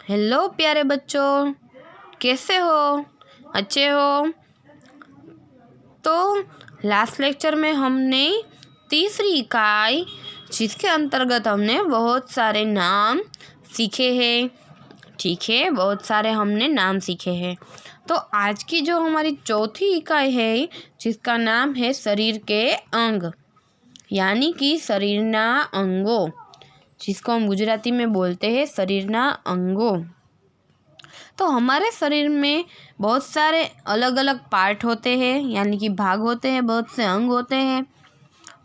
Hello प्यारे बच्चों, कैसे हो? अच्छे हो? तो लास्ट लेक्चर में हमने तीसरी इकाई जिसके अंतर्गत हमने बहुत सारे नाम सीखे हैं। ठीक है, बहुत सारे हमने नाम सीखे हैं। तो आज की जो हमारी चौथी इकाई है जिसका नाम है शरीर के अंग, यानी कि शरीरना अंगो, जिसको हम गुजराती में बोलते हैं शरीरना अंगो। तो हमारे शरीर में बहुत सारे अलग अलग पार्ट होते हैं, यानी कि भाग होते हैं, बहुत से अंग होते हैं।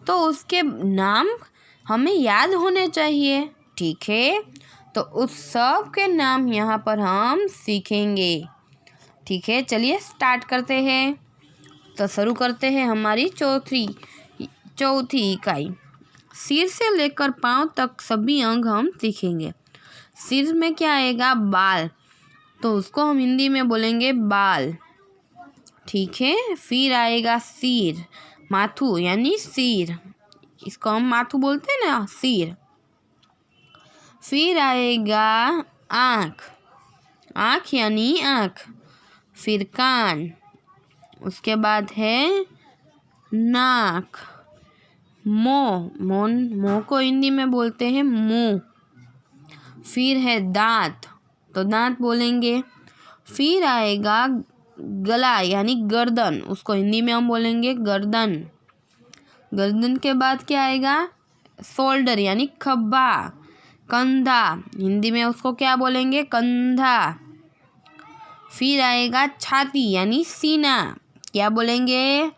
तो उसके नाम हमें याद होने चाहिए। ठीक है, तो उस सब के नाम यहाँ पर हम सीखेंगे। ठीक है, चलिए स्टार्ट करते हैं। तो शुरू करते हैं हमारी चौथी इकाई। सिर से लेकर पाँव तक सभी अंग हम सीखेंगे। सिर में क्या आएगा? बाल, तो उसको हम हिंदी में बोलेंगे बाल। ठीक है, फिर आएगा सिर, माथू यानी सिर, इसको हम माथू बोलते हैं ना, सिर। फिर आएगा आँख, आँख यानी आँख। फिर कान, उसके बाद है नाक, मुँह को हिंदी में बोलते हैं मुँह। फिर है दांत, तो दांत बोलेंगे। फिर आएगा गला यानी गर्दन, उसको हिंदी में हम बोलेंगे गर्दन। गर्दन के बाद क्या आएगा? शोल्डर यानी खब्बा। कंधा, हिंदी में उसको क्या बोलेंगे? कंधा। फिर आएगा छाती यानी सीना, क्या बोलेंगे?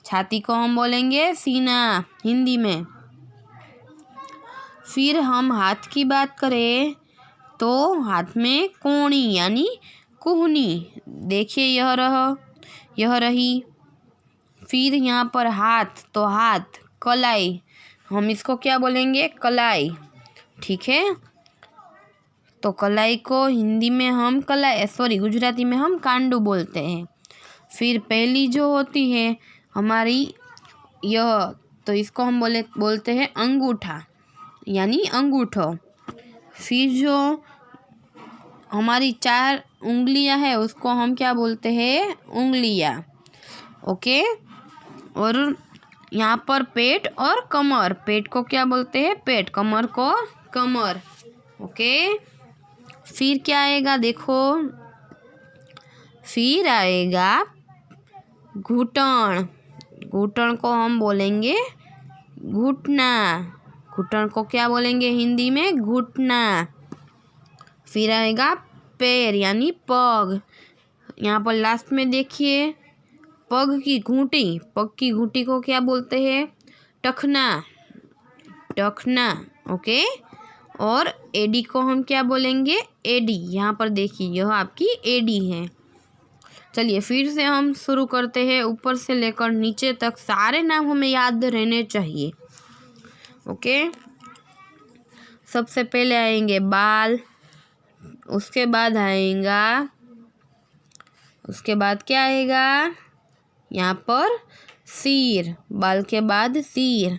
छाती को हम बोलेंगे सीना हिंदी में। फिर हम हाथ की बात करें तो हाथ में कोहनी यानी कुहनी, देखिए यह रही। फिर यहाँ पर हाथ, तो हाथ कलाई, हम इसको क्या बोलेंगे? कलाई। ठीक है, तो कलाई को हिंदी में हम गुजराती में हम कांडू बोलते हैं। फिर पहली जो होती है हमारी यह, तो इसको हम बोलते हैं अंगूठा यानी अंगूठो। फिर जो हमारी 4 उंगलियां हैं उसको हम क्या बोलते हैं? उंगलियां। ओके, और यहाँ पर पेट और कमर, पेट को क्या बोलते हैं? पेट, कमर को कमर। ओके, फिर क्या आएगा? देखो, फिर आएगा घुटन, घुटन को हम बोलेंगे घुटना, घुटन को क्या बोलेंगे हिंदी में? घुटना। फिर आएगा पैर यानी पग, यहाँ पर लास्ट में देखिए पग की घूंटी को क्या बोलते हैं? टखना, टखना। ओके, और एडी को हम क्या बोलेंगे? एडी। यहाँ पर देखिए यह आपकी एडी है। चलिए फिर से हम शुरू करते हैं, ऊपर से लेकर नीचे तक सारे नाम हमें याद रहने चाहिए। ओके, सबसे पहले आएंगे बाल, उसके बाद क्या आएगा? यहाँ पर सिर, बाल के बाद सिर।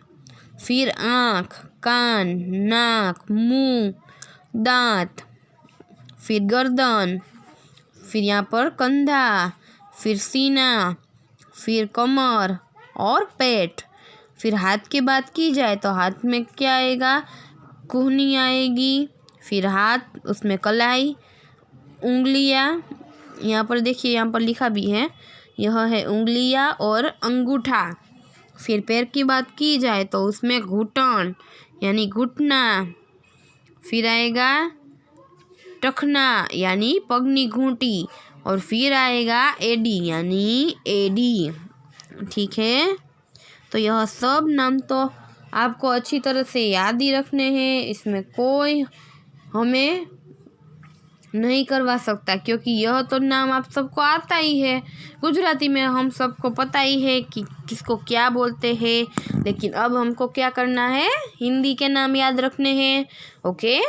फिर आँख, कान, नाक, मुंह, दांत। फिर गर्दन, फिर यहाँ पर कंधा, फिर सीना, फिर कमर और पेट। फिर हाथ की बात की जाए तो हाथ में क्या आएगा? कुहनी आएगी। फिर हाथ, उसमें कलाई, उंगलियां, यहाँ पर देखिए यहाँ पर लिखा भी है, यह है उंगलियां और अंगूठा। फिर पैर की बात की जाए तो उसमें घुटन यानी घुटना। फिर आएगा टखना यानी पगनी घूंटी, और फिर आएगा एडी यानी एडी। ठीक है, तो यह सब नाम तो आपको अच्छी तरह से याद ही रखने हैं, इसमें कोई हमें नहीं करवा सकता, क्योंकि यह तो नाम आप सबको आता ही है। गुजराती में हम सबको पता ही है कि किसको क्या बोलते हैं, लेकिन अब हमको क्या करना है? हिंदी के नाम याद रखने हैं। ओके,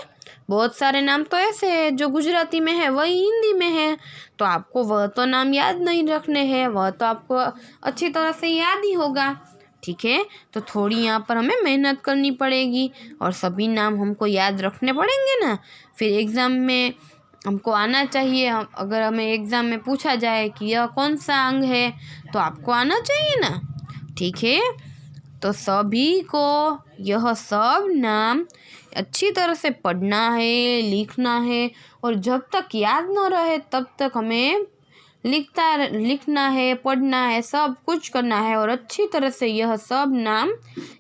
बहुत सारे नाम तो ऐसे हैं जो गुजराती में है वही हिंदी में है, तो आपको वह तो नाम याद नहीं रखने हैं, वह तो आपको अच्छी तरह से याद ही होगा। ठीक है, तो थोड़ी यहाँ पर हमें मेहनत करनी पड़ेगी और सभी नाम हमको याद रखने पड़ेंगे ना, फिर एग्ज़ाम में हमको आना चाहिए। अगर हमें एग्ज़ाम में पूछा जाए कि यह कौन सा अंग है तो आपको आना चाहिए ना। ठीक है, तो सभी को यह सब नाम अच्छी तरह से पढ़ना है, लिखना है, और जब तक याद न रहे तब तक हमें लिखना है, पढ़ना है, सब कुछ करना है, और अच्छी तरह से यह सब नाम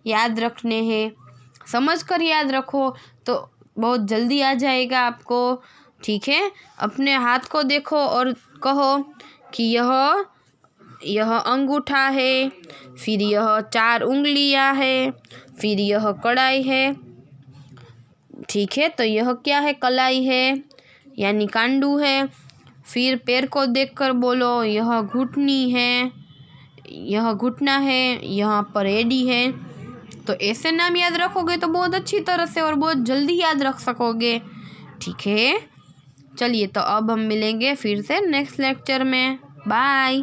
याद रखने हैं। समझ कर याद रखो तो बहुत जल्दी आ जाएगा आपको। ठीक है, अपने हाथ को देखो और कहो कि यह अंगूठा है, फिर यह 4 उंगलियां है, फिर यह कड़ाई है। ठीक है, तो यह क्या है? कलाई है यानी कांडू है। फिर पैर को देखकर बोलो यह घुटनी है, यह घुटना है, यहाँ पर एड़ी है। तो ऐसे नाम याद रखोगे तो बहुत अच्छी तरह से और बहुत जल्दी याद रख सकोगे। ठीक है, चलिए तो अब हम मिलेंगे फिर से नेक्स्ट लेक्चर में। बाय।